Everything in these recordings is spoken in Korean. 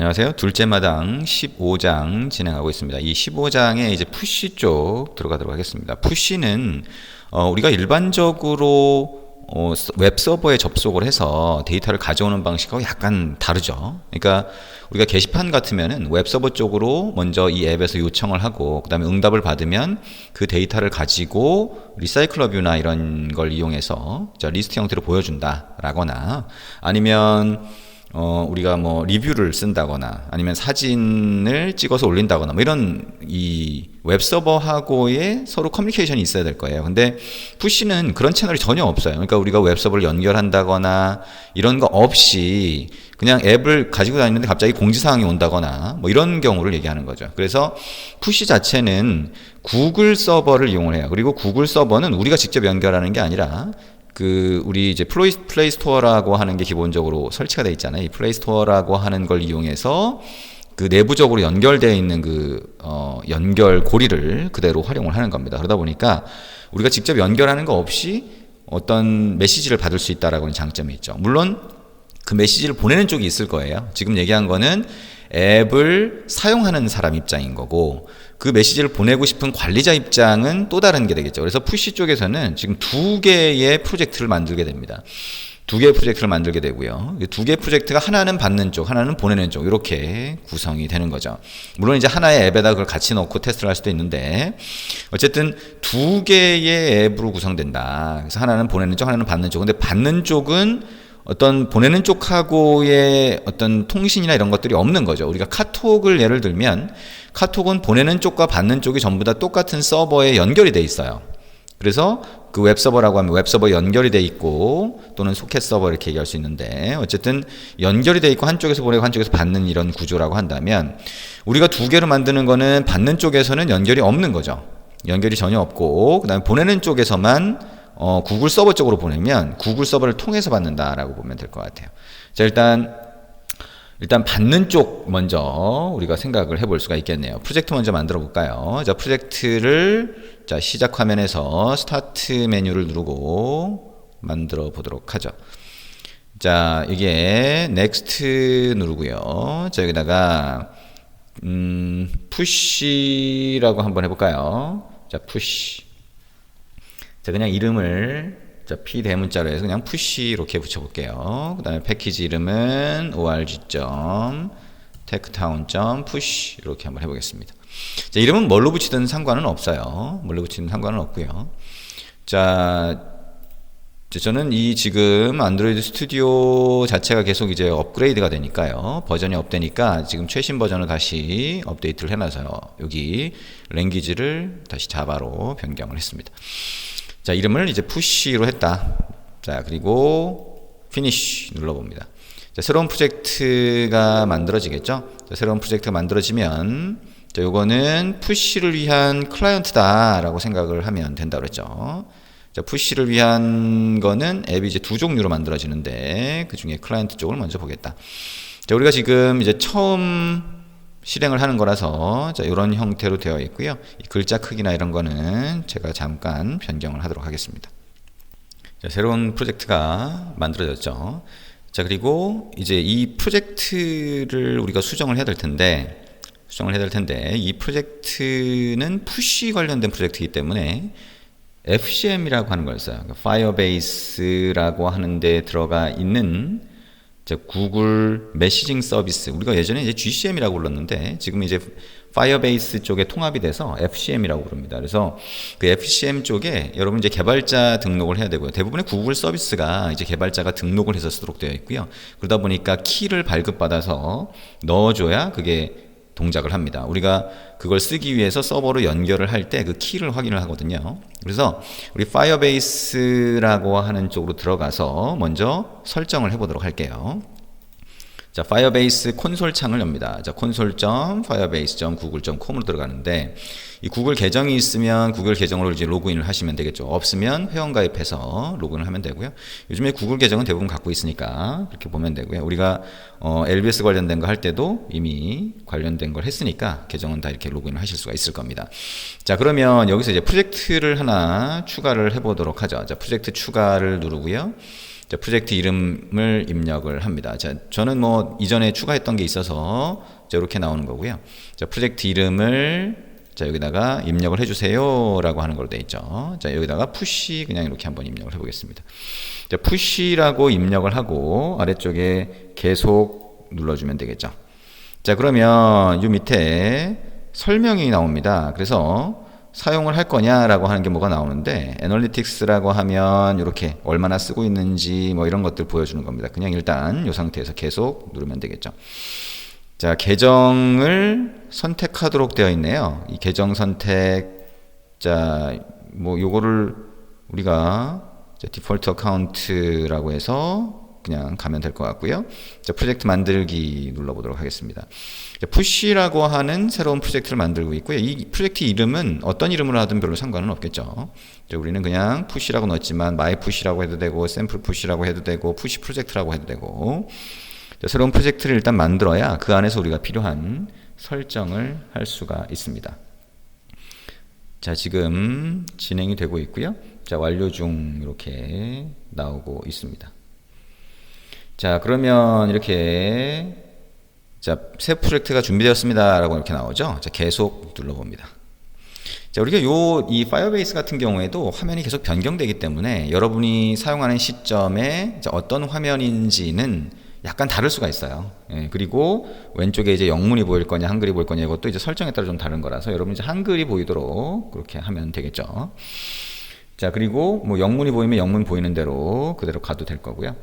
안녕하세요. 둘째 마당 15장 진행하고 있습니다. 이 15장에 이제 푸시 쪽 들어가도록 하겠습니다. 푸시는 우리가 일반적으로 웹 서버에 접속을 해서 데이터를 가져오는 방식하고 약간 다르죠. 그러니까 우리가 게시판 같으면은 웹 서버 쪽으로 먼저 이 앱에서 요청을 하고 그다음에 응답을 받으면 그 데이터를 가지고 리사이클러 뷰나 이런 걸 이용해서 리스트 형태로 보여준다라거나 아니면 우리가 뭐 리뷰를 쓴다거나 아니면 사진을 찍어서 올린다거나 뭐 이런 이 웹서버하고의 서로 커뮤니케이션이 있어야 될 거예요. 근데 푸시는 그런 채널이 전혀 없어요. 그러니까 우리가 웹서버를 연결한다거나 이런 거 없이 그냥 앱을 가지고 다니는데 갑자기 공지사항이 온다거나 뭐 이런 경우를 얘기하는 거죠. 그래서 푸시 자체는 구글 서버를 이용을 해요. 그리고 구글 서버는 우리가 직접 연결하는 게 아니라 우리 이제 플레이 스토어라고 하는 게 기본적으로 설치가 되어 있잖아요. 이 플레이 스토어라고 하는 걸 이용해서 그 내부적으로 연결되어 있는 연결 고리를 그대로 활용을 하는 겁니다. 그러다 보니까 우리가 직접 연결하는 거 없이 어떤 메시지를 받을 수 있다라고는 장점이 있죠. 물론 그 메시지를 보내는 쪽이 있을 거예요. 지금 얘기한 거는 앱을 사용하는 사람 입장인 거고 그 메시지를 보내고 싶은 관리자 입장은 또 다른 게 되겠죠. 그래서 푸시 쪽에서는 지금 두 개의 프로젝트를 만들게 됩니다. 두 개의 프로젝트를 만들게 되고요. 두 개의 프로젝트가 하나는 받는 쪽, 하나는 보내는 쪽 이렇게 구성이 되는 거죠. 물론 이제 하나의 앱에다 그걸 같이 넣고 테스트를 할 수도 있는데 어쨌든 두 개의 앱으로 구성된다. 그래서 하나는 보내는 쪽, 하나는 받는 쪽. 근데 받는 쪽은 어떤 보내는 쪽하고의 어떤 통신이나 이런 것들이 없는 거죠. 우리가 카톡을 예를 들면 카톡은 보내는 쪽과 받는 쪽이 전부 다 똑같은 서버에 연결이 돼 있어요. 그래서 그 웹서버라고 하면 웹서버 연결이 돼 있고 또는 소켓 서버 이렇게 얘기할 수 있는데 어쨌든 연결이 돼 있고 한쪽에서 보내고 한쪽에서 받는 이런 구조라고 한다면 우리가 두 개로 만드는 거는 받는 쪽에서는 연결이 없는 거죠. 연결이 전혀 없고 그다음에 보내는 쪽에서만 구글 서버 쪽으로 보내면 구글 서버를 통해서 받는다라고 보면 될 것 같아요. 자, 일단 받는 쪽 먼저 우리가 생각을 해볼 수가 있겠네요. 프로젝트 먼저 만들어 볼까요? 자, 프로젝트를 시작 화면에서 스타트 메뉴를 누르고 만들어 보도록 하죠. 자, 이게 넥스트 누르고요. 자, 여기다가 푸시라고 한번 해볼까요? 자, 푸시. 자, 그냥 이름을 P 대문자로 해서 그냥 푸시 이렇게 붙여볼게요. 그 다음에 패키지 이름은 org.techtown.push 이렇게 한번 해보겠습니다. 자, 이름은 뭘로 붙이든 상관은 없어요. 뭘로 붙이든 상관은 없고요. 자, 저는 지금 안드로이드 스튜디오 자체가 계속 이제 업그레이드가 되니까요. 버전이 업되니까 지금 최신 버전을 다시 업데이트를 해놔서요. 여기 랭귀지를 다시 자바로 변경을 했습니다. 자, 이름을 이제 푸시로 했다. 자, 그리고 피니쉬 눌러봅니다. 자, 새로운 프로젝트가 만들어지겠죠? 자, 새로운 프로젝트가 만들어지면 자, 요거는 푸시를 위한 클라이언트다라고 생각을 하면 된다고 그랬죠. 자, 푸시를 위한 거는 앱이 이제 두 종류로 만들어지는데 그 중에 클라이언트 쪽을 먼저 보겠다. 자, 우리가 지금 이제 처음 실행을 하는 거라서 자, 이런 형태로 되어 있고요. 이 글자 크기나 이런 거는 제가 잠깐 변경을 하도록 하겠습니다. 자, 새로운 프로젝트가 만들어졌죠. 자, 그리고 이제 이 프로젝트를 우리가 수정을 해야 될 텐데 이 프로젝트는 푸시 관련된 프로젝트이기 때문에 FCM이라고 하는 걸 써요. 그러니까 파이어베이스라고 하는 데 들어가 있는 구글 메시징 서비스, 우리가 예전에 이제 GCM이라고 불렀는데 지금 이제 파이어베이스 쪽에 통합이 돼서 FCM이라고 부릅니다. 그래서 그 FCM 쪽에 여러분 이제 개발자 등록을 해야 되고요. 대부분의 구글 서비스가 이제 개발자가 등록을 해서 쓰도록 되어 있고요. 그러다 보니까 키를 발급받아서 넣어줘야 그게 동작을 합니다. 우리가 그걸 쓰기 위해서 서버로 연결을 할 때 그 키를 확인을 하거든요. 그래서 우리 파이어베이스라고 하는 쪽으로 들어가서 먼저 설정을 해보도록 할게요. 자, 파이어베이스 콘솔 창을 엽니다. 자, console.firebase.google.com으로 들어가는데 이 구글 계정이 있으면 구글 계정으로 이제 로그인을 하시면 되겠죠. 없으면 회원가입해서 로그인을 하면 되고요. 요즘에 구글 계정은 대부분 갖고 있으니까 그렇게 보면 되고요. 우리가 LBS 관련된 거 할 때도 이미 관련된 걸 했으니까 계정은 다 이렇게 로그인을 하실 수가 있을 겁니다. 자, 그러면 여기서 이제 프로젝트를 하나 추가를 해보도록 하죠. 자, 프로젝트 추가를 누르고요. 자, 프로젝트 이름을 입력을 합니다. 자, 저는 뭐 이전에 추가했던 게 있어서 자, 이렇게 나오는 거고요. 자, 프로젝트 이름을 자, 여기다가 입력을 해주세요 라고 하는 걸로 되어 있죠. 자, 여기다가 푸시 그냥 이렇게 한번 입력을 해보겠습니다. 자, 푸시라고 입력을 하고 아래쪽에 계속 눌러주면 되겠죠. 자, 그러면 이 밑에 설명이 나옵니다. 그래서 사용을 할 거냐라고 하는 게 뭐가 나오는데, 애널리틱스라고 하면 이렇게 얼마나 쓰고 있는지 뭐 이런 것들 보여주는 겁니다. 그냥 일단 이 상태에서 계속 누르면 되겠죠. 자, 계정을 선택하도록 되어 있네요. 이 계정 선택, 자, 뭐 요거를 우리가 디폴트 어카운트라고 해서 그냥 가면 될 것 같고요. 자, 프로젝트 만들기 눌러보도록 하겠습니다. 자, 푸시라고 하는 새로운 프로젝트를 만들고 있고요. 이 프로젝트 이름은 어떤 이름으로 하든 별로 상관은 없겠죠. 자, 우리는 그냥 푸시라고 넣었지만 마이 푸시라고 해도 되고 샘플 푸시라고 해도 되고 푸시 프로젝트라고 해도 되고, 자, 새로운 프로젝트를 일단 만들어야 그 안에서 우리가 필요한 설정을 할 수가 있습니다. 자, 지금 진행이 되고 있고요. 자, 완료 중 이렇게 나오고 있습니다. 자, 그러면 이렇게 자, 새 프로젝트가 준비되었습니다 라고 이렇게 나오죠. 자, 계속 눌러봅니다. 자, 우리가 이 파이어베이스 같은 경우에도 화면이 계속 변경되기 때문에 여러분이 사용하는 시점에 어떤 화면인지는 약간 다를 수가 있어요. 예, 그리고 왼쪽에 이제 영문이 보일 거냐 한글이 보일 거냐 이것도 이제 설정에 따라 좀 다른 거라서 여러분이 이제 한글이 보이도록 그렇게 하면 되겠죠. 자, 그리고 뭐 영문이 보이면 영문 보이는 대로 그대로 가도 될 거고요.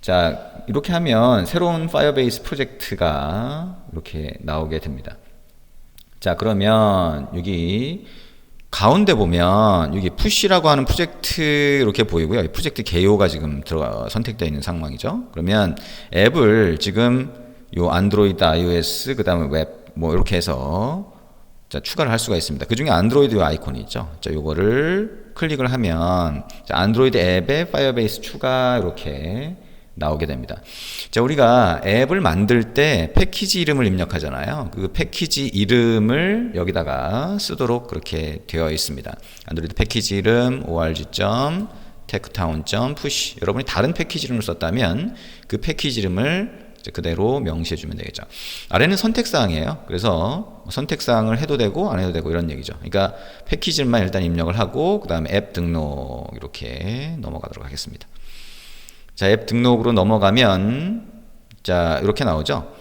자, 이렇게 하면 새로운 파이어베이스 프로젝트가 이렇게 나오게 됩니다. 자, 그러면 여기 가운데 보면 여기 푸시라고 하는 프로젝트 이렇게 보이고요. 이 프로젝트 개요가 지금 선택되어 있는 상황이죠. 그러면 앱을 지금 요 안드로이드, iOS, 그 다음에 웹 뭐 이렇게 해서 자, 추가를 할 수가 있습니다. 그 중에 안드로이드 아이콘이 있죠. 자, 요거를 클릭을 하면 자, 안드로이드 앱에 파이어베이스 추가 이렇게 나오게 됩니다. 자, 우리가 앱을 만들 때 패키지 이름을 입력하잖아요. 그 패키지 이름을 여기다가 쓰도록 그렇게 되어 있습니다. 안드로이드 패키지 이름 org.techtown.push. 여러분이 다른 패키지 이름을 썼다면 그 패키지 이름을 그대로 명시해 주면 되겠죠. 아래는 선택사항이에요. 그래서 선택사항을 해도 되고 안 해도 되고 이런 얘기죠. 그러니까 패키지만 일단 입력을 하고 그 다음에 앱 등록 이렇게 넘어가도록 하겠습니다. 자, 앱 등록으로 넘어가면 자, 이렇게 나오죠.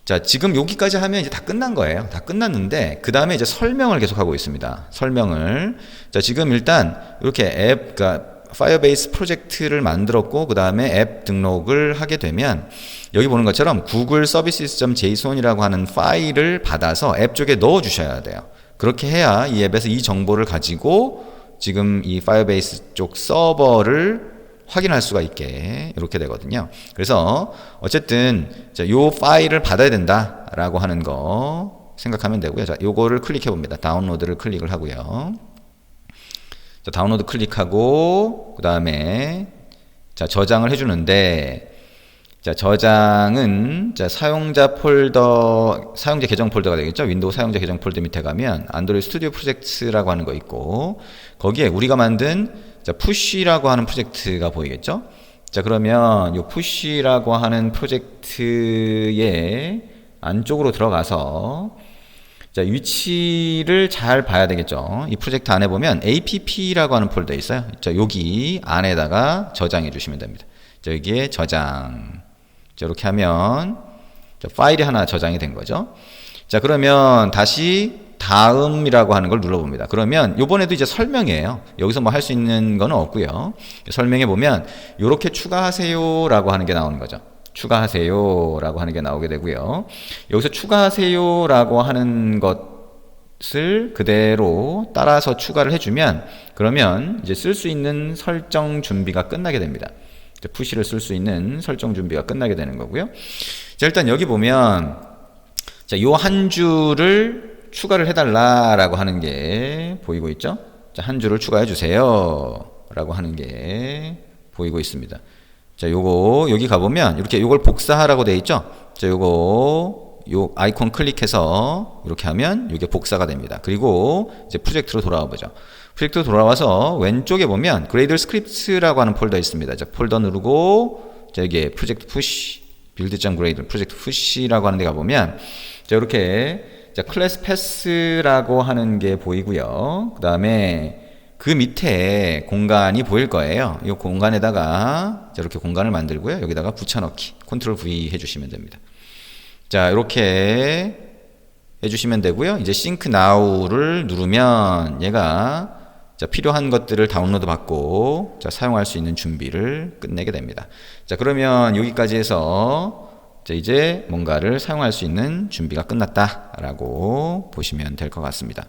자, 지금 여기까지 하면 이제 다 끝난 거예요. 다 끝났는데 그 다음에 이제 설명을 계속하고 있습니다. 설명을. 자, 지금 일단 이렇게 앱, 그러니까 파이어베이스 프로젝트를 만들었고 그 다음에 앱 등록을 하게 되면 여기 보는 것처럼 google services.json이라고 하는 파일을 받아서 앱 쪽에 넣어 주셔야 돼요. 그렇게 해야 이 앱에서 이 정보를 가지고 지금 이 파이어베이스 쪽 서버를 확인할 수가 있게 이렇게 되거든요. 그래서 어쨌든 자, 요 파일을 받아야 된다라고 하는 거 생각하면 되고요. 자, 요거를 클릭해 봅니다. 다운로드를 클릭을 하고요. 자, 다운로드 클릭하고 그 다음에 자, 저장을 해주는데 자, 저장은 자, 사용자 계정 폴더가 되겠죠. 윈도우 사용자 계정 폴더 밑에 가면 안드로이드 스튜디오 프로젝트라고 하는 거 있고 거기에 우리가 만든 자, 푸시라고 하는 프로젝트가 보이겠죠. 자, 그러면 이 푸시라고 하는 프로젝트의 안쪽으로 들어가서 자, 위치를 잘 봐야 되겠죠. 이 프로젝트 안에 보면 app라고 하는 폴더 있어요. 자, 여기 안에다가 저장해 주시면 됩니다. 자, 여기에 저장. 자, 이렇게 하면 자, 파일이 하나 저장이 된 거죠. 자, 그러면 다시 다음이라고 하는 걸 눌러봅니다. 그러면 요번에도 이제 설명이에요. 여기서 뭐 할 수 있는 건 없고요. 설명해 보면 요렇게 추가하세요 라고 하는 게 나오는 거죠. 추가하세요 라고 하는 게 나오게 되고요. 여기서 추가하세요 라고 하는 것을 그대로 따라서 추가를 해주면 그러면 이제 쓸 수 있는 설정 준비가 끝나게 됩니다. 푸시를 쓸 수 있는 설정 준비가 끝나게 되는 거고요. 자, 일단 여기 보면 자, 요 한 줄을 추가를 해달라라고 하는 게 보이고 있죠. 자, 한 줄을 추가해 주세요 라고 하는 게 보이고 있습니다. 자, 요거 여기 가보면 이렇게 요걸 복사하라고 돼 있죠. 자, 요거 요 아이콘 클릭해서 이렇게 하면 이게 복사가 됩니다. 그리고 이제 프로젝트로 돌아와 보죠. 프로젝트 돌아와서 왼쪽에 보면 그레이들 스크립트라고 하는 폴더 있습니다. 자, 폴더 누르고 자, 여기에 프로젝트 푸시 빌드.gradle 프로젝트 푸시라고 하는 데 가보면 자, 이렇게 자, 클래스 패스라고 하는 게 보이고요. 그 다음에 그 밑에 공간이 보일 거예요. 이 공간에다가 자, 이렇게 공간을 만들고요. 여기다가 붙여넣기 컨트롤 V 해주시면 됩니다. 자, 이렇게 해주시면 되고요. 이제 Sync Now를 누르면 얘가 자, 필요한 것들을 다운로드 받고 자, 사용할 수 있는 준비를 끝내게 됩니다. 자, 그러면 여기까지 해서 자, 이제 뭔가를 사용할 수 있는 준비가 끝났다라고 보시면 될 것 같습니다.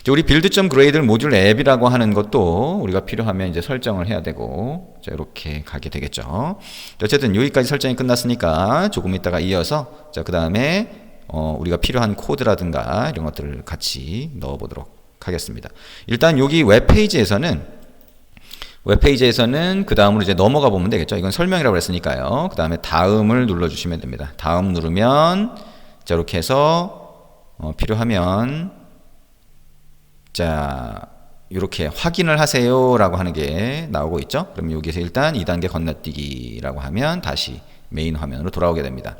자, 우리 build.gradle 모듈 앱이라고 하는 것도 우리가 필요하면 이제 설정을 해야 되고 자, 이렇게 가게 되겠죠. 자, 어쨌든 여기까지 설정이 끝났으니까 조금 있다가 이어서 자, 그 다음에 우리가 필요한 코드라든가 이런 것들을 같이 넣어 보도록 하겠습니다. 일단 여기 웹페이지에서는 그 다음으로 이제 넘어가 보면 되겠죠. 이건 설명이라고 했으니까요. 그 다음에 다음을 눌러주시면 됩니다. 다음 누르면 자, 이렇게 해서 필요하면 자, 이렇게 확인을 하세요 라고 하는 게 나오고 있죠. 그럼 여기서 일단 2단계 건너뛰기라고 하면 다시 메인 화면으로 돌아오게 됩니다.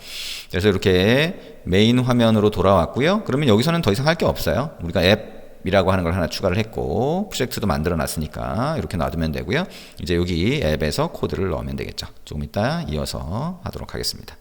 그래서 이렇게 메인 화면으로 돌아왔고요. 그러면 여기서는 더 이상 할 게 없어요. 우리가 앱이라고 하는 걸 하나 추가를 했고 프로젝트도 만들어 놨으니까 이렇게 놔두면 되고요. 이제 여기 앱에서 코드를 넣으면 되겠죠. 조금 이따 이어서 하도록 하겠습니다.